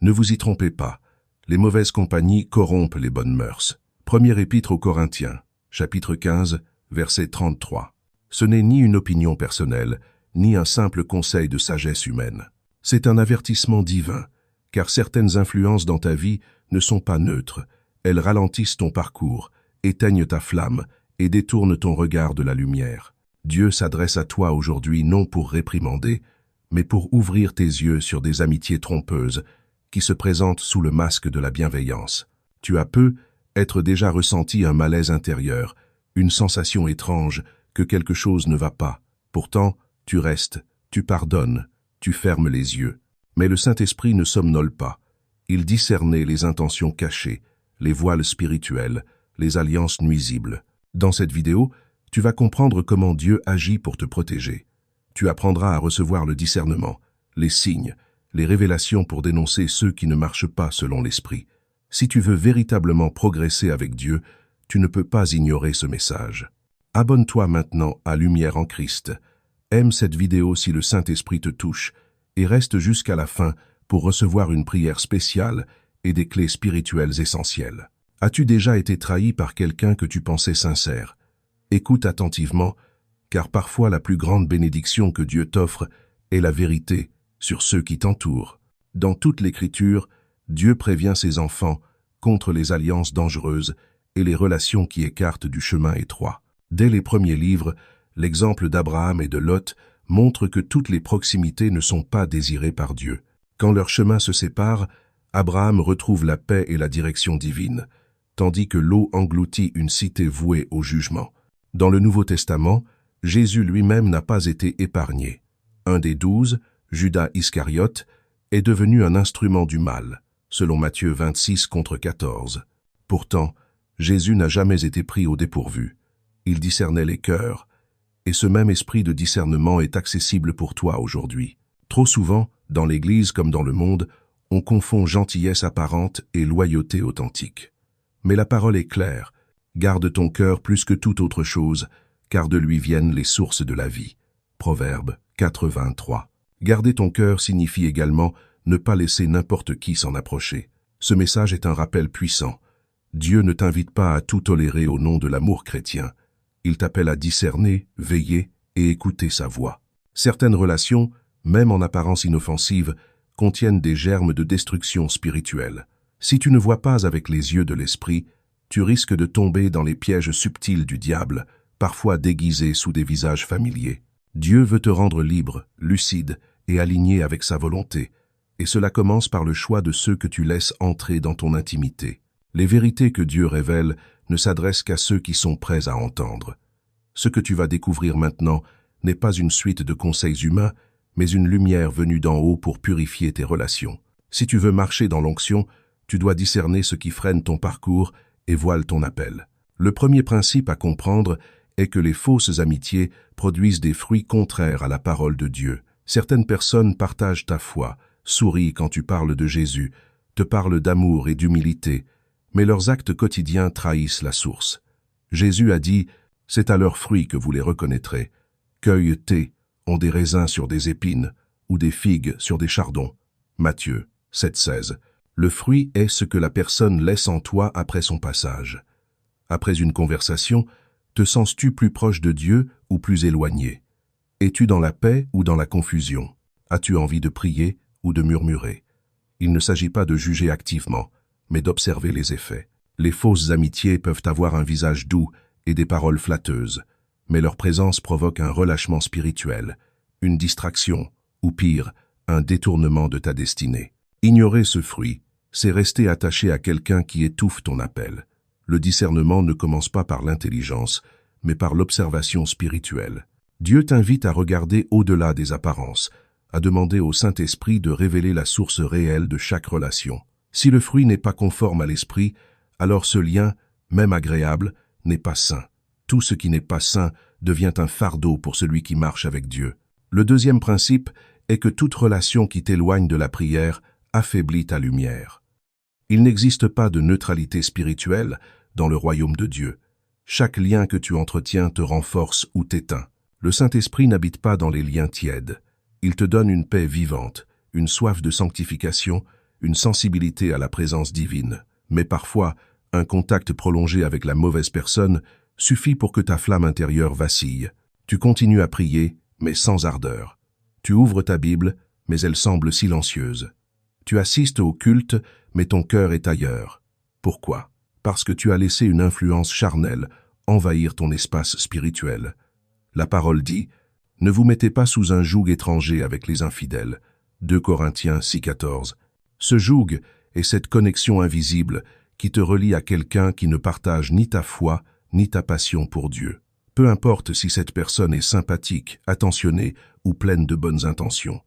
Ne vous y trompez pas, les mauvaises compagnies corrompent les bonnes mœurs. Première épître aux Corinthiens, chapitre 15, verset 33. Ce n'est ni une opinion personnelle, ni un simple conseil de sagesse humaine. C'est un avertissement divin, car certaines influences dans ta vie ne sont pas neutres. Elles ralentissent ton parcours, éteignent ta flamme et détournent ton regard de la lumière. Dieu s'adresse à toi aujourd'hui non pour réprimander, mais pour ouvrir tes yeux sur des amitiés trompeuses qui se présentent sous le masque de la bienveillance. Tu as peut-être déjà ressenti un malaise intérieur, une sensation étrange que quelque chose ne va pas. Pourtant, tu restes, tu pardonnes, tu fermes les yeux. Mais le Saint-Esprit ne somnole pas. Il discernait les intentions cachées, les voiles spirituels, les alliances nuisibles. Dans cette vidéo, tu vas comprendre comment Dieu agit pour te protéger. Tu apprendras à recevoir le discernement, les signes, les révélations pour dénoncer ceux qui ne marchent pas selon l'Esprit. Si tu veux véritablement progresser avec Dieu, tu ne peux pas ignorer ce message. Abonne-toi maintenant à Lumière en Christ. Aime cette vidéo si le Saint-Esprit te touche et reste jusqu'à la fin pour recevoir une prière spéciale et des clés spirituelles essentielles. As-tu déjà été trahi par quelqu'un que tu pensais sincère? Écoute attentivement, car parfois la plus grande bénédiction que Dieu t'offre est la vérité sur ceux qui t'entourent. Dans toute l'Écriture, Dieu prévient ses enfants contre les alliances dangereuses et les relations qui écartent du chemin étroit. Dès les premiers livres, l'exemple d'Abraham et de Lot montre que toutes les proximités ne sont pas désirées par Dieu. Quand leurs chemins se séparent, Abraham retrouve la paix et la direction divine, tandis que l'eau engloutit une cité vouée au jugement. Dans le Nouveau Testament, Jésus lui-même n'a pas été épargné. Un des 12, Judas Iscariote, est devenu un instrument du mal, selon Matthieu 26 contre 14. Pourtant, Jésus n'a jamais été pris au dépourvu. Il discernait les cœurs, et ce même esprit de discernement est accessible pour toi aujourd'hui. Trop souvent, dans l'Église comme dans le monde, on confond gentillesse apparente et loyauté authentique. Mais la parole est claire. Garde ton cœur plus que toute autre chose, car de lui viennent les sources de la vie. Proverbe 4:23. Garder ton cœur signifie également ne pas laisser n'importe qui s'en approcher. Ce message est un rappel puissant. Dieu ne t'invite pas à tout tolérer au nom de l'amour chrétien. Il t'appelle à discerner, veiller et écouter sa voix. Certaines relations, même en apparence inoffensives, contiennent des germes de destruction spirituelle. Si tu ne vois pas avec les yeux de l'esprit, tu risques de tomber dans les pièges subtils du diable, parfois déguisés sous des visages familiers. Dieu veut te rendre libre, lucide et aligné avec sa volonté, et cela commence par le choix de ceux que tu laisses entrer dans ton intimité. Les vérités que Dieu révèle ne s'adressent qu'à ceux qui sont prêts à entendre. Ce que tu vas découvrir maintenant n'est pas une suite de conseils humains, mais une lumière venue d'en haut pour purifier tes relations. Si tu veux marcher dans l'onction, tu dois discerner ce qui freine ton parcours et voile ton appel. Le premier principe à comprendre est que les fausses amitiés produisent des fruits contraires à la parole de Dieu. Certaines personnes partagent ta foi, sourient quand tu parles de Jésus, te parlent d'amour et d'humilité, mais leurs actes quotidiens trahissent la source. Jésus a dit « C'est à leurs fruits que vous les reconnaîtrez. Cueille-t ont des raisins sur des épines, ou des figues sur des chardons. » Matthieu 7,16. Le fruit est ce que la personne laisse en toi après son passage. Après une conversation, te sens-tu plus proche de Dieu ou plus éloigné? Es-tu dans la paix ou dans la confusion? As-tu envie de prier ou de murmurer? Il ne s'agit pas de juger activement, mais d'observer les effets. Les fausses amitiés peuvent avoir un visage doux et des paroles flatteuses, mais leur présence provoque un relâchement spirituel, une distraction, ou pire, un détournement de ta destinée. Ignorer ce fruit, c'est rester attaché à quelqu'un qui étouffe ton appel. Le discernement ne commence pas par l'intelligence, mais par l'observation spirituelle. Dieu t'invite à regarder au-delà des apparences, à demander au Saint-Esprit de révéler la source réelle de chaque relation. Si le fruit n'est pas conforme à l'esprit, alors ce lien, même agréable, n'est pas sain. Tout ce qui n'est pas sain devient un fardeau pour celui qui marche avec Dieu. Le deuxième principe est que toute relation qui t'éloigne de la prière affaiblit ta lumière. Il n'existe pas de neutralité spirituelle dans le royaume de Dieu. Chaque lien que tu entretiens te renforce ou t'éteint. Le Saint-Esprit n'habite pas dans les liens tièdes. Il te donne une paix vivante, une soif de sanctification une sensibilité à la présence divine. Mais parfois, un contact prolongé avec la mauvaise personne suffit pour que ta flamme intérieure vacille. Tu continues à prier, mais sans ardeur. Tu ouvres ta Bible, mais elle semble silencieuse. Tu assistes au culte, mais ton cœur est ailleurs. Pourquoi? Parce que tu as laissé une influence charnelle envahir ton espace spirituel. La parole dit « Ne vous mettez pas sous un joug étranger avec les infidèles » 2 Corinthiens 6,14. Ce joug est cette connexion invisible qui te relie à quelqu'un qui ne partage ni ta foi, ni ta passion pour Dieu. Peu importe si cette personne est sympathique, attentionnée ou pleine de bonnes intentions.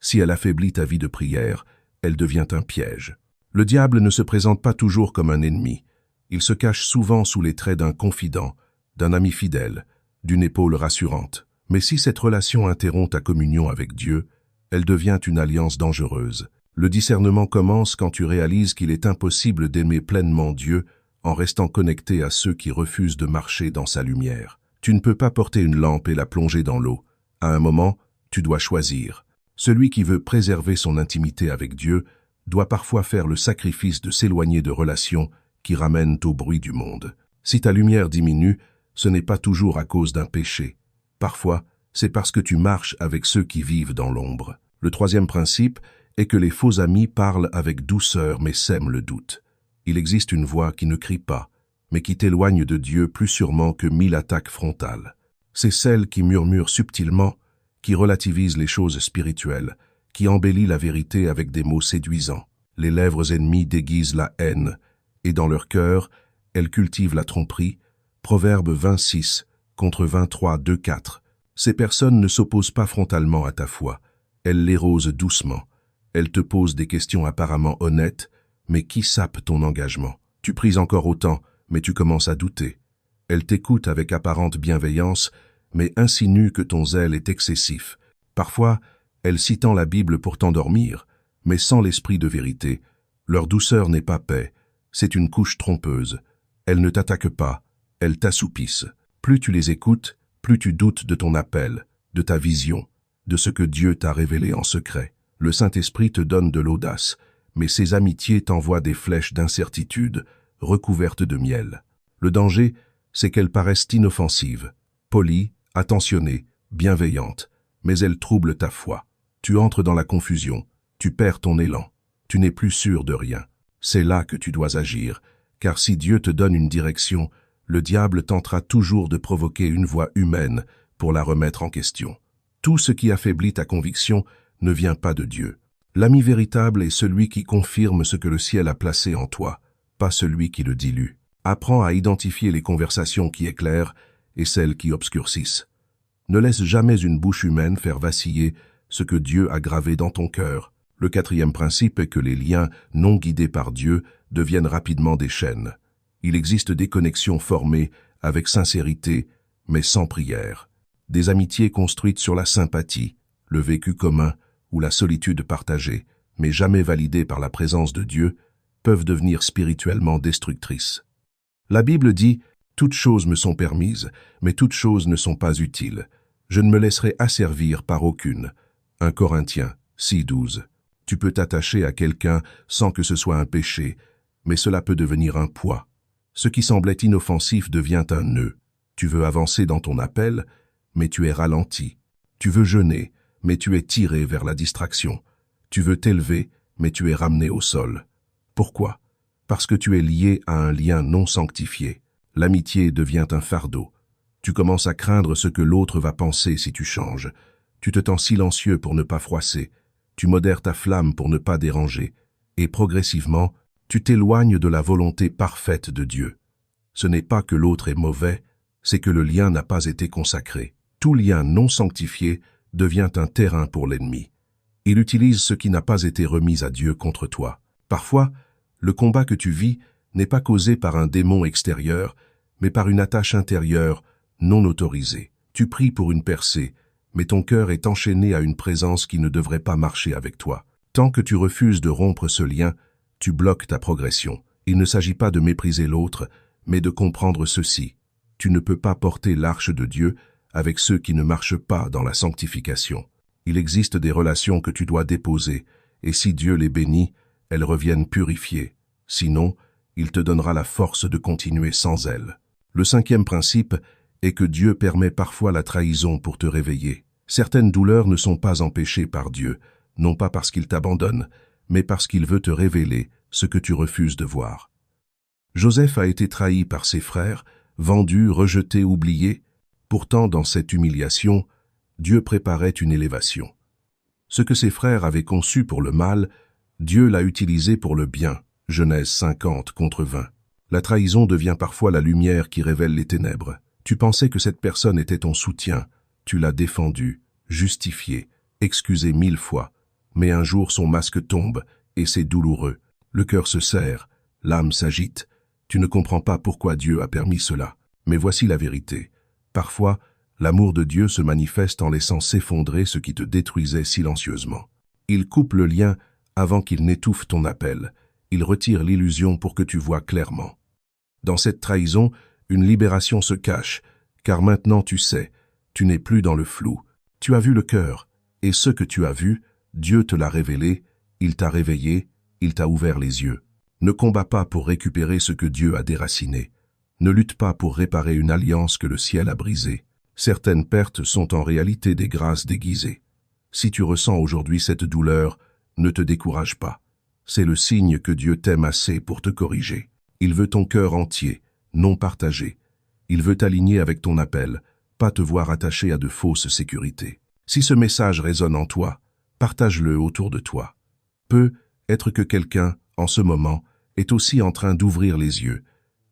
Si elle affaiblit ta vie de prière, elle devient un piège. Le diable ne se présente pas toujours comme un ennemi. Il se cache souvent sous les traits d'un confident, d'un ami fidèle, d'une épaule rassurante. Mais si cette relation interrompt ta communion avec Dieu, elle devient une alliance dangereuse. Le discernement commence quand tu réalises qu'il est impossible d'aimer pleinement Dieu en restant connecté à ceux qui refusent de marcher dans sa lumière. Tu ne peux pas porter une lampe et la plonger dans l'eau. À un moment, tu dois choisir. Celui qui veut préserver son intimité avec Dieu doit parfois faire le sacrifice de s'éloigner de relations qui ramènent au bruit du monde. Si ta lumière diminue, ce n'est pas toujours à cause d'un péché. Parfois, c'est parce que tu marches avec ceux qui vivent dans l'ombre. Le troisième principe est que les faux amis parlent avec douceur mais sèment le doute. Il existe une voix qui ne crie pas, mais qui t'éloigne de Dieu plus sûrement que 1000 attaques frontales. C'est celle qui murmure subtilement, qui relativise les choses spirituelles, qui embellit la vérité avec des mots séduisants. Les lèvres ennemies déguisent la haine, et dans leur cœur, elles cultivent la tromperie. Proverbe 26 contre 23, 2-4. Ces personnes ne s'opposent pas frontalement à ta foi. Elles l'érosent doucement. Elles te posent des questions apparemment honnêtes, mais qui sapent ton engagement. Tu pries encore autant, mais tu commences à douter. Elles t'écoutent avec apparente bienveillance, mais insinuent que ton zèle est excessif. Parfois, elles citent la Bible pour t'endormir, mais sans l'esprit de vérité. Leur douceur n'est pas paix, c'est une couche trompeuse. Elles ne t'attaquent pas, elles t'assoupissent. Plus tu les écoutes, plus tu doutes de ton appel, de ta vision, de ce que Dieu t'a révélé en secret. Le Saint-Esprit te donne de l'audace, mais ses amitiés t'envoient des flèches d'incertitude, recouvertes de miel. Le danger, c'est qu'elles paraissent inoffensives, polies, attentionnées, bienveillantes, mais elles troublent ta foi. Tu entres dans la confusion, tu perds ton élan, tu n'es plus sûr de rien. C'est là que tu dois agir, car si Dieu te donne une direction, le diable tentera toujours de provoquer une voix humaine pour la remettre en question. Tout ce qui affaiblit ta conviction ne vient pas de Dieu. L'ami véritable est celui qui confirme ce que le ciel a placé en toi, pas celui qui le dilue. Apprends à identifier les conversations qui éclairent et celles qui obscurcissent. Ne laisse jamais une bouche humaine faire vaciller ce que Dieu a gravé dans ton cœur. Le quatrième principe est que les liens non guidés par Dieu deviennent rapidement des chaînes. Il existe des connexions formées avec sincérité, mais sans prière. Des amitiés construites sur la sympathie, le vécu commun ou la solitude partagée, mais jamais validées par la présence de Dieu, peuvent devenir spirituellement destructrices. La Bible dit « Toutes choses me sont permises, mais toutes choses ne sont pas utiles. Je ne me laisserai asservir par aucune. » 1 Corinthiens 6,12. Tu peux t'attacher à quelqu'un sans que ce soit un péché, mais cela peut devenir un poids. Ce qui semblait inoffensif devient un nœud. Tu veux avancer dans ton appel, mais tu es ralenti. Tu veux jeûner, mais tu es tiré vers la distraction. Tu veux t'élever, mais tu es ramené au sol. Pourquoi? Parce que tu es lié à un lien non sanctifié. L'amitié devient un fardeau. Tu commences à craindre ce que l'autre va penser si tu changes. Tu te tens silencieux pour ne pas froisser. Tu modères ta flamme pour ne pas déranger. Et progressivement, tu t'éloignes de la volonté parfaite de Dieu. Ce n'est pas que l'autre est mauvais, c'est que le lien n'a pas été consacré. Tout lien non sanctifié devient un terrain pour l'ennemi. Il utilise ce qui n'a pas été remis à Dieu contre toi. Parfois, le combat que tu vis n'est pas causé par un démon extérieur, mais par une attache intérieure non autorisée. Tu pries pour une percée, mais ton cœur est enchaîné à une présence qui ne devrait pas marcher avec toi. Tant que tu refuses de rompre ce lien, tu bloques ta progression. Il ne s'agit pas de mépriser l'autre, mais de comprendre ceci. Tu ne peux pas porter l'arche de Dieu avec ceux qui ne marchent pas dans la sanctification. Il existe des relations que tu dois déposer, et si Dieu les bénit, elles reviennent purifiées. Sinon, il te donnera la force de continuer sans elles. Le cinquième principe est que Dieu permet parfois la trahison pour te réveiller. Certaines douleurs ne sont pas empêchées par Dieu, non pas parce qu'il t'abandonne, mais parce qu'il veut te révéler ce que tu refuses de voir. Joseph a été trahi par ses frères, vendu, rejeté, oublié. Pourtant, dans cette humiliation, Dieu préparait une élévation. Ce que ses frères avaient conçu pour le mal, Dieu l'a utilisé pour le bien. Genèse 50 contre 20. La trahison devient parfois la lumière qui révèle les ténèbres. Tu pensais que cette personne était ton soutien. Tu l'as défendu, justifié, excusé 1000 fois. Mais un jour son masque tombe, et c'est douloureux. Le cœur se serre, l'âme s'agite. Tu ne comprends pas pourquoi Dieu a permis cela. Mais voici la vérité. Parfois, l'amour de Dieu se manifeste en laissant s'effondrer ce qui te détruisait silencieusement. Il coupe le lien avant qu'il n'étouffe ton appel. Il retire l'illusion pour que tu vois clairement. Dans cette trahison, une libération se cache, car maintenant tu sais, tu n'es plus dans le flou. Tu as vu le cœur, et ce que tu as vu, Dieu te l'a révélé, il t'a réveillé, il t'a ouvert les yeux. Ne combats pas pour récupérer ce que Dieu a déraciné. Ne lutte pas pour réparer une alliance que le ciel a brisée. Certaines pertes sont en réalité des grâces déguisées. Si tu ressens aujourd'hui cette douleur, ne te décourage pas. C'est le signe que Dieu t'aime assez pour te corriger. Il veut ton cœur entier, non partagé. Il veut t'aligner avec ton appel, pas te voir attaché à de fausses sécurités. Si ce message résonne en toi, partage-le autour de toi. Peut être que quelqu'un, en ce moment, est aussi en train d'ouvrir les yeux,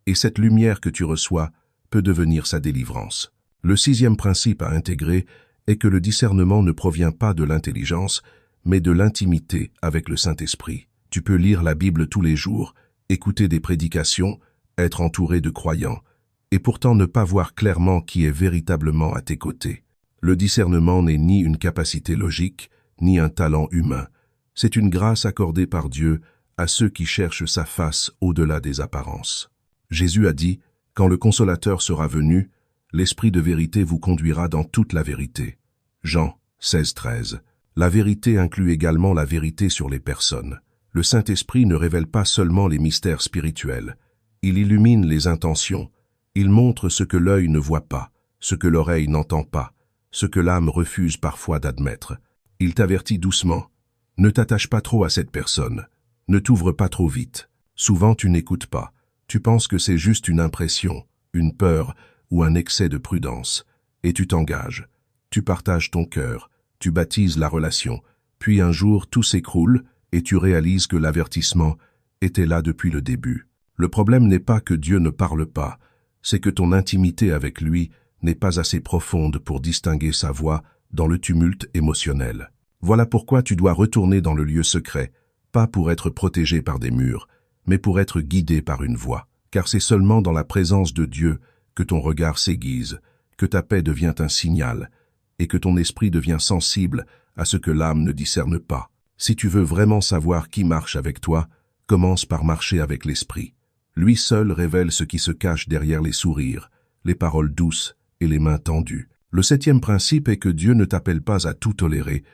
et cette lumière que tu reçois peut devenir sa délivrance. Le sixième principe à intégrer est que le discernement ne provient pas de l'intelligence, mais de l'intimité avec le Saint-Esprit. Tu peux lire la Bible tous les jours, écouter des prédications, être entouré de croyants, et pourtant ne pas voir clairement qui est véritablement à tes côtés. Le discernement n'est ni une capacité logique, ni un talent humain. C'est une grâce accordée par Dieu à ceux qui cherchent sa face au-delà des apparences. Jésus a dit, « Quand le Consolateur sera venu, l'Esprit de vérité vous conduira dans toute la vérité. » Jean 16:13. La vérité inclut également la vérité sur les personnes. Le Saint-Esprit ne révèle pas seulement les mystères spirituels. Il illumine les intentions. Il montre ce que l'œil ne voit pas, ce que l'oreille n'entend pas, ce que l'âme refuse parfois d'admettre. Il t'avertit doucement. Ne t'attache pas trop à cette personne. Ne t'ouvre pas trop vite. Souvent tu n'écoutes pas. Tu penses que c'est juste une impression, une peur ou un excès de prudence. Et tu t'engages. Tu partages ton cœur. Tu baptises la relation. Puis un jour tout s'écroule et tu réalises que l'avertissement était là depuis le début. Le problème n'est pas que Dieu ne parle pas, c'est que ton intimité avec lui n'est pas assez profonde pour distinguer sa voix dans le tumulte émotionnel. Voilà pourquoi tu dois retourner dans le lieu secret, pas pour être protégé par des murs, mais pour être guidé par une voix. Car c'est seulement dans la présence de Dieu que ton regard s'aiguise, que ta paix devient un signal, et que ton esprit devient sensible à ce que l'âme ne discerne pas. Si tu veux vraiment savoir qui marche avec toi, commence par marcher avec l'esprit. Lui seul révèle ce qui se cache derrière les sourires, les paroles douces et les mains tendues. Le septième principe est que Dieu ne t'appelle pas à tout tolérer,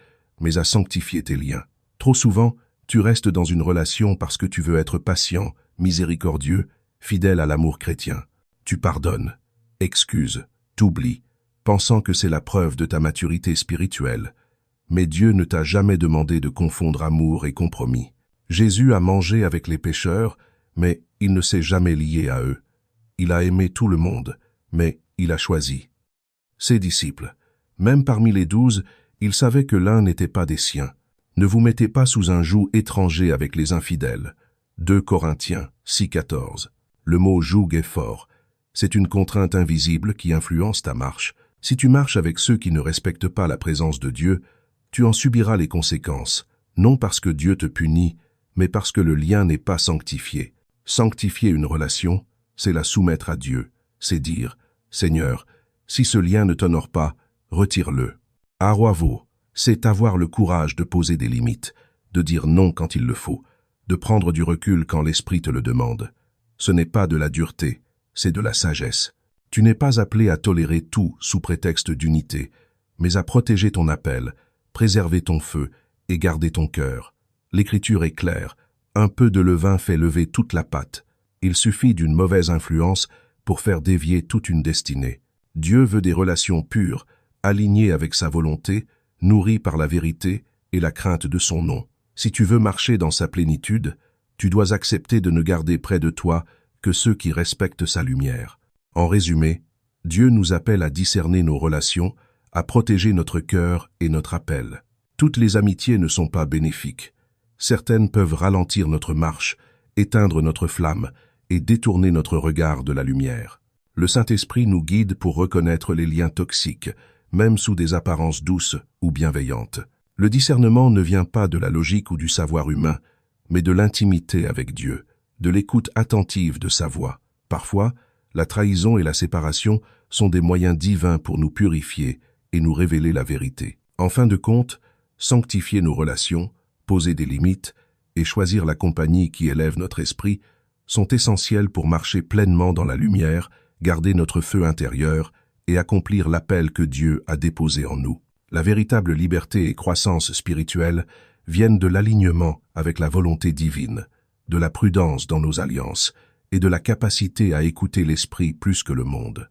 mais à sanctifier tes liens. Trop souvent, tu restes dans une relation parce que tu veux être patient, miséricordieux, fidèle à l'amour chrétien. Tu pardonnes, excuses, t'oublies, pensant que c'est la preuve de ta maturité spirituelle. Mais Dieu ne t'a jamais demandé de confondre amour et compromis. Jésus a mangé avec les pécheurs, mais il ne s'est jamais lié à eux. Il a aimé tout le monde, mais il a choisi ses disciples. Même parmi les 12, il savait que l'un n'était pas des siens. Ne vous mettez pas sous un joug étranger avec les infidèles. 2 Corinthiens 6:14. Le mot joug est fort. C'est une contrainte invisible qui influence ta marche. Si tu marches avec ceux qui ne respectent pas la présence de Dieu, tu en subiras les conséquences, non parce que Dieu te punit, mais parce que le lien n'est pas sanctifié. Sanctifier une relation, c'est la soumettre à Dieu. C'est dire, Seigneur, si ce lien ne t'honore pas, retire-le. Arwavo, c'est avoir le courage de poser des limites, de dire non quand il le faut, de prendre du recul quand l'esprit te le demande. Ce n'est pas de la dureté, c'est de la sagesse. Tu n'es pas appelé à tolérer tout sous prétexte d'unité, mais à protéger ton appel, préserver ton feu et garder ton cœur. L'Écriture est claire. Un peu de levain fait lever toute la pâte. Il suffit d'une mauvaise influence pour faire dévier toute une destinée. Dieu veut des relations pures, alignées avec sa volonté, nourries par la vérité et la crainte de son nom. Si tu veux marcher dans sa plénitude, tu dois accepter de ne garder près de toi que ceux qui respectent sa lumière. En résumé, Dieu nous appelle à discerner nos relations, à protéger notre cœur et notre appel. Toutes les amitiés ne sont pas bénéfiques. Certaines peuvent ralentir notre marche, éteindre notre flamme et détourner notre regard de la lumière. Le Saint-Esprit nous guide pour reconnaître les liens toxiques, même sous des apparences douces ou bienveillantes. Le discernement ne vient pas de la logique ou du savoir humain, mais de l'intimité avec Dieu, de l'écoute attentive de sa voix. Parfois, la trahison et la séparation sont des moyens divins pour nous purifier et nous révéler la vérité. En fin de compte, sanctifier nos relations, poser des limites et choisir la compagnie qui élève notre esprit sont essentiels pour marcher pleinement dans la lumière, garder notre feu intérieur et accomplir l'appel que Dieu a déposé en nous. La véritable liberté et croissance spirituelle viennent de l'alignement avec la volonté divine, de la prudence dans nos alliances et de la capacité à écouter l'esprit plus que le monde.